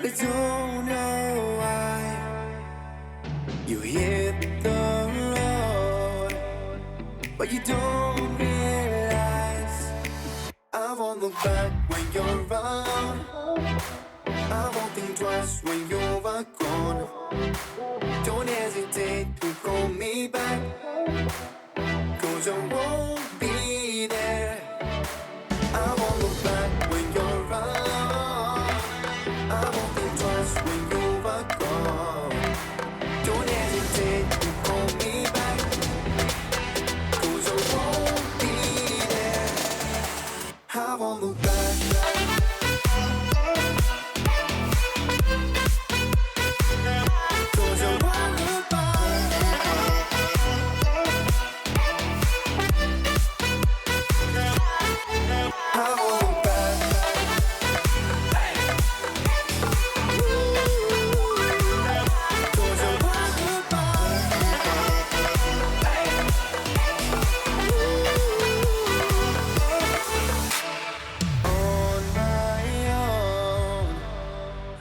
I don't know why you hit the road, but you don't realize I won't look back when you're around. I won't think twice when you're gone. Don't hesitate to call me back, 'cause I won't be there. I won't look back when you're around. I won't think twice when you're gone. Don't hesitate to call me back, 'cause I won't be there. I won't look back.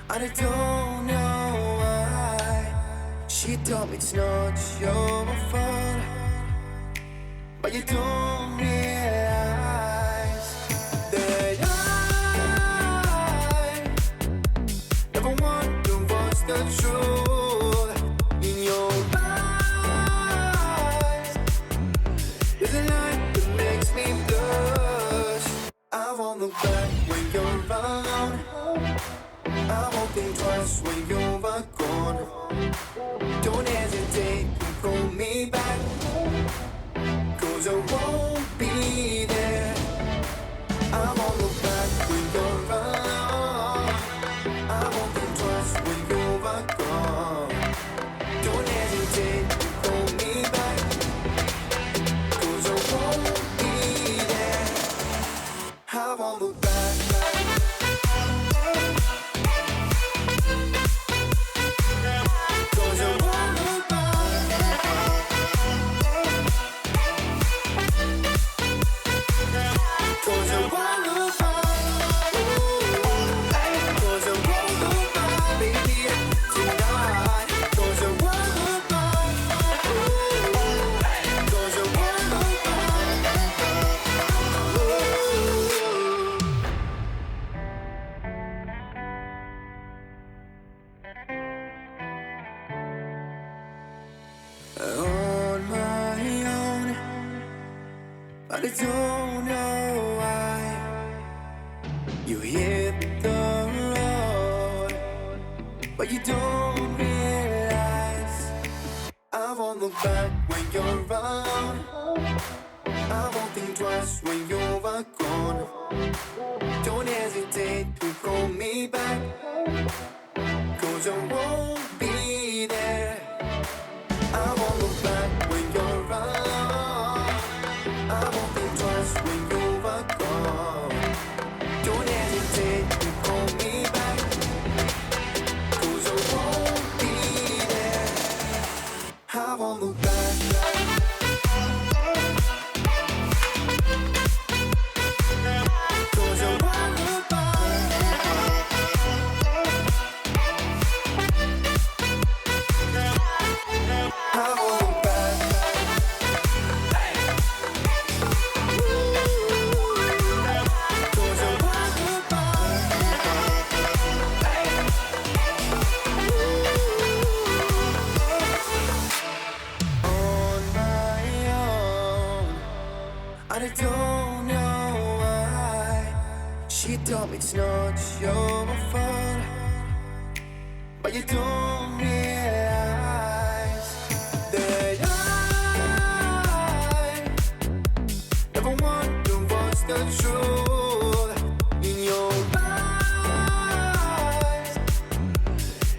I don't know why she told me it's not your fault, but you don't realize that I never want to voice the truth in your eyes. There's a light that makes me blush. I won't look back when you're around. I won't think twice when you're gone. Don't hesitate to call me back, 'cause I won't be there. I won't look back when you're around. I won't think twice when you're gone. Don't hesitate to call me back, 'cause I won't be there. I won't look back. On my own, but I don't know why you hit the road, but you don't realize I won't look back when you're around. I won't think twice when you're gone. Don't hesitate to call me back, 'cause I won't be there. I won't look back when you're around. I won't think twice when you're gone. Don't hesitate to call me back, 'cause I won't be there. I won't look back. I don't know why she told me it's not your fault, but you don't realize that I never want to voice the truth in your eyes.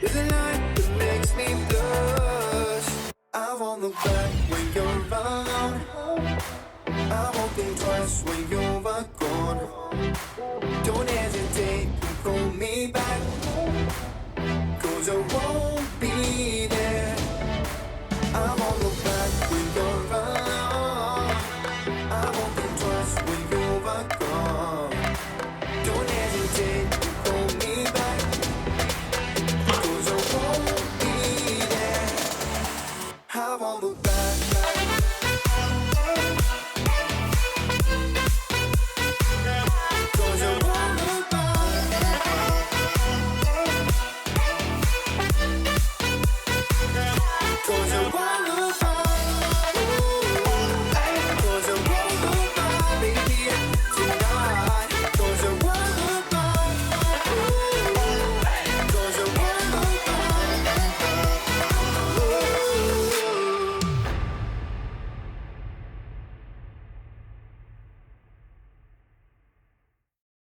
There's a light that makes me blush. I won't look back when you're around. I won't think twice when you're gone. Don't hesitate to call me back, 'cause I won't be there. I won't